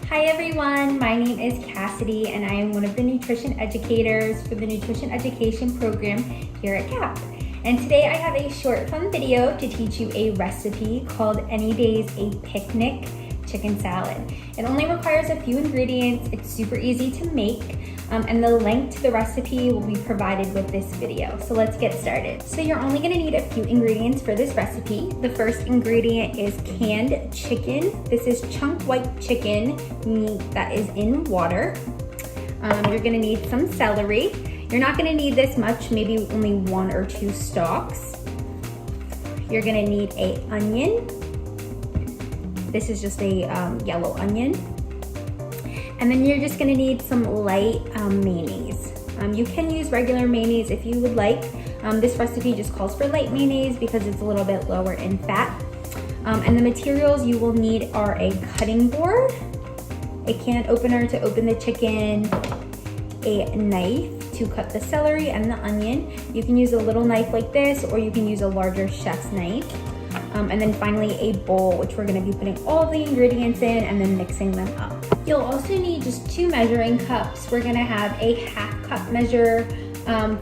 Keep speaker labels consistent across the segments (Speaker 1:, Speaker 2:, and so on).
Speaker 1: Hi everyone, my name is Cassidy and I am one of the nutrition educators for the nutrition education program here at CAP. And today I have a short fun video to teach you a recipe called Any Days a Picnic Chicken Salad. It only requires a few ingredients, it's super easy to make, and the link to the recipe will be provided with this video. So let's get started. So you're only gonna need a few ingredients for this recipe. The first ingredient is canned chicken. This is chunk white chicken meat that is in water. You're gonna need some celery. You're not gonna need this much, maybe only 1 or 2 stalks. You're gonna need an onion. This is just a yellow onion. And then you're just gonna need some light mayonnaise. You can use regular mayonnaise if you would like. This recipe just calls for light mayonnaise because it's a little bit lower in fat. And the materials you will need are a cutting board, a can opener to open the chicken, a knife to cut the celery and the onion. You can use a little knife like this, or you can use a larger chef's knife. And then finally a bowl, which we're gonna be putting all of the ingredients in and then mixing them up. You'll also need just 2 measuring cups. We're gonna have a 1/2 cup measure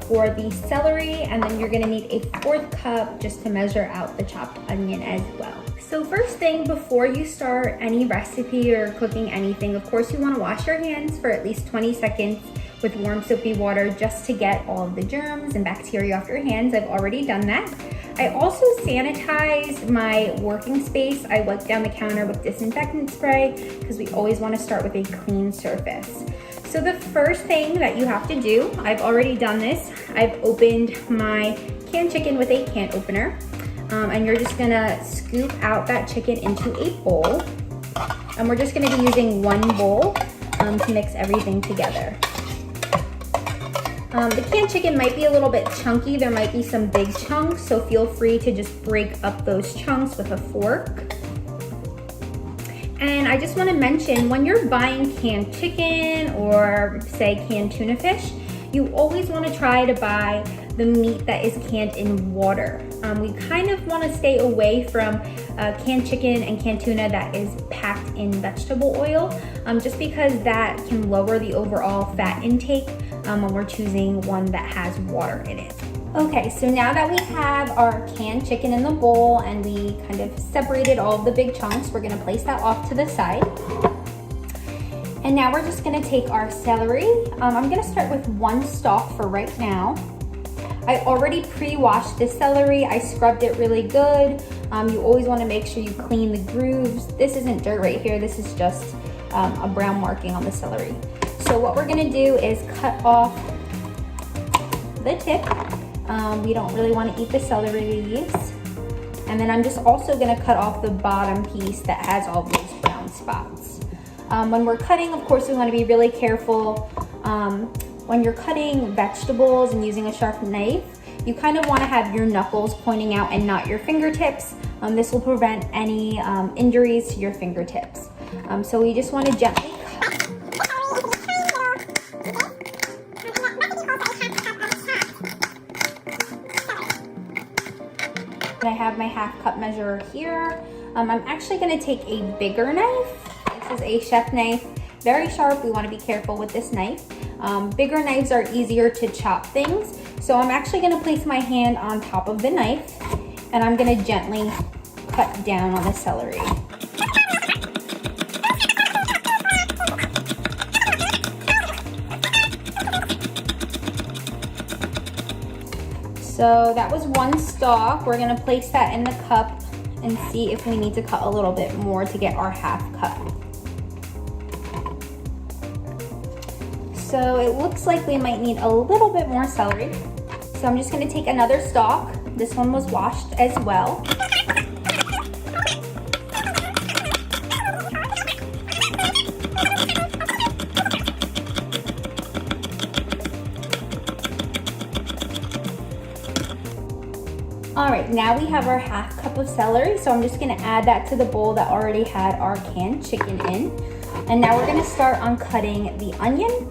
Speaker 1: for the celery, and then you're gonna need a 1/4 cup just to measure out the chopped onion as well. So first thing, before you start any recipe or cooking anything, of course you wanna wash your hands for at least 20 seconds with warm soapy water just to get all of the germs and bacteria off your hands. I've already done that. I also sanitize my working space. I wipe down the counter with disinfectant spray because we always want to start with a clean surface. So the first thing that you have to do, I've already done this. I've opened my canned chicken with a can opener. And you're just gonna scoop out that chicken into a bowl. And we're just gonna be using 1 bowl to mix everything together. The canned chicken might be a little bit chunky. There might be some big chunks, so feel free to just break up those chunks with a fork. And I just want to mention, when you're buying canned chicken or say canned tuna fish, you always want to try to buy the meat that is canned in water. We kind of want to stay away from canned chicken and canned tuna that is packed in vegetable oil, just because that can lower the overall fat intake when we're choosing one that has water in it. Okay, so now that we have our canned chicken in the bowl and we kind of separated all of the big chunks, we're gonna place that off to the side. And now we're just gonna take our celery. I'm gonna start with 1 stalk for right now. I already pre-washed the celery. I scrubbed it really good. You always wanna make sure you clean the grooves. This isn't dirt right here. This is just a brown marking on the celery. So what we're gonna do is cut off the tip. We don't really wanna eat the celery leaves. And then I'm just also gonna cut off the bottom piece that has all those brown spots. When we're cutting, of course, we wanna be really careful. When you're cutting vegetables and using a sharp knife, you kind of wanna have your knuckles pointing out and not your fingertips. This will prevent any injuries to your fingertips. So we just wanna gently cut. I have my 1/2 cup measure here. I'm actually gonna take a bigger knife. This is a chef knife, very sharp. We wanna be careful with this knife. Bigger knives are easier to chop things. So I'm actually gonna place my hand on top of the knife and I'm gonna gently cut down on the celery. So that was 1 stalk. We're gonna place that in the cup and see if we need to cut a little bit more to get our 1/2 cup. So it looks like we might need a little bit more celery. So I'm just gonna take another stalk. This one was washed as well. All right, now we have our 1/2 cup of celery, so I'm just gonna add that to the bowl that already had our canned chicken in. And now we're gonna start on cutting the onion.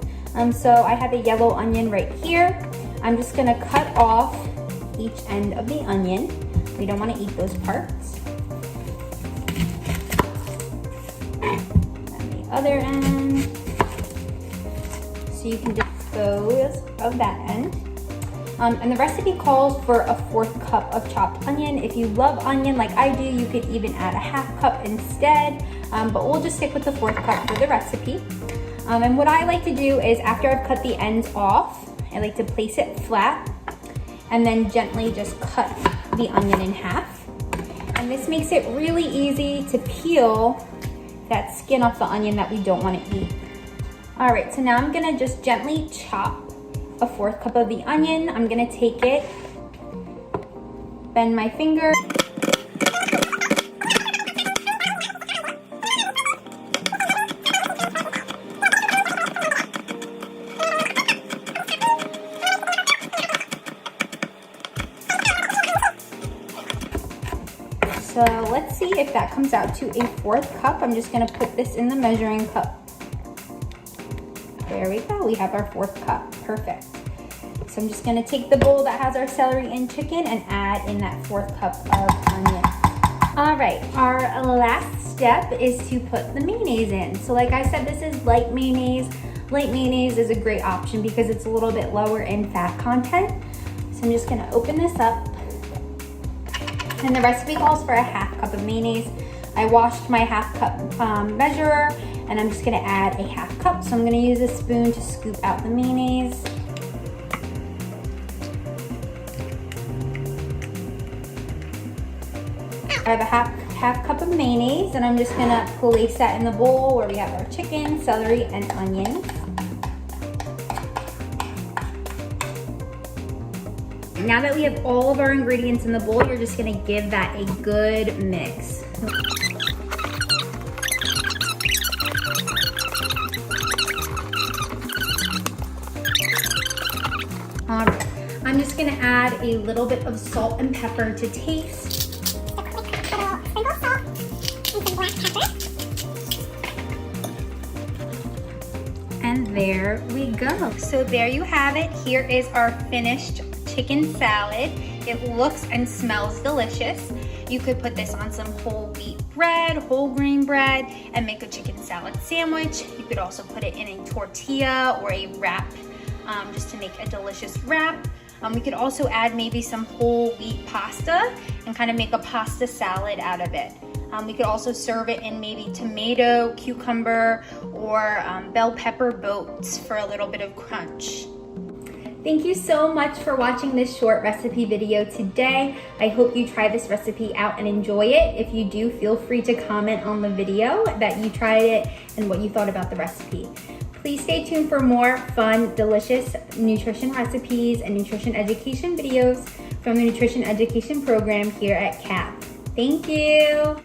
Speaker 1: So I have a yellow onion right here. I'm just gonna cut off each end of the onion. We don't wanna eat those parts. And the other end. So you can dispose of that end. And the recipe calls for a 4th cup of chopped onion. If you love onion like I do, you could even add a 1/2 cup instead, but we'll just stick with the 4th cup for the recipe. And what I like to do is after I've cut the ends off, I like to place it flat and then gently just cut the onion in half. And this makes it really easy to peel that skin off the onion that we don't want to eat. All right, so now I'm gonna just gently chop a 4th cup of the onion. I'm gonna take it, bend my finger. So let's see if that comes out to a 4th cup. I'm just gonna put this in the measuring cup. There we go, we have our 4th cup, perfect. So I'm just gonna take the bowl that has our celery and chicken and add in that 4th cup of onion. All right, our last step is to put the mayonnaise in. So like I said, this is light mayonnaise. Light mayonnaise is a great option because it's a little bit lower in fat content. So I'm just gonna open this up. And the recipe calls for a 1/2 cup of mayonnaise. I washed my 1/2 cup measurer, and I'm just gonna add a 1/2 cup. So I'm gonna use a spoon to scoop out the mayonnaise. I have a half cup of mayonnaise, and I'm just gonna place that in the bowl where we have our chicken, celery, and onions. Now that we have all of our ingredients in the bowl, you're just gonna give that a good mix. All right, I'm just gonna add a little bit of salt and pepper to taste. And there we go. So there you have it. Here is our finished chicken salad. It looks and smells delicious. You could put this on some whole wheat bread, whole grain bread, and make a chicken salad sandwich. You could also put it in a tortilla or a wrap, just to make a delicious wrap. We could also add maybe some whole wheat pasta and kind of make a pasta salad out of it. We could also serve it in maybe tomato, cucumber, or bell pepper boats for a little bit of crunch. Thank you so much for watching this short recipe video today. I hope you try this recipe out and enjoy it. If you do, feel free to comment on the video that you tried it and what you thought about the recipe. Please stay tuned for more fun, delicious nutrition recipes and nutrition education videos from the Nutrition Education Program here at CAP. Thank you.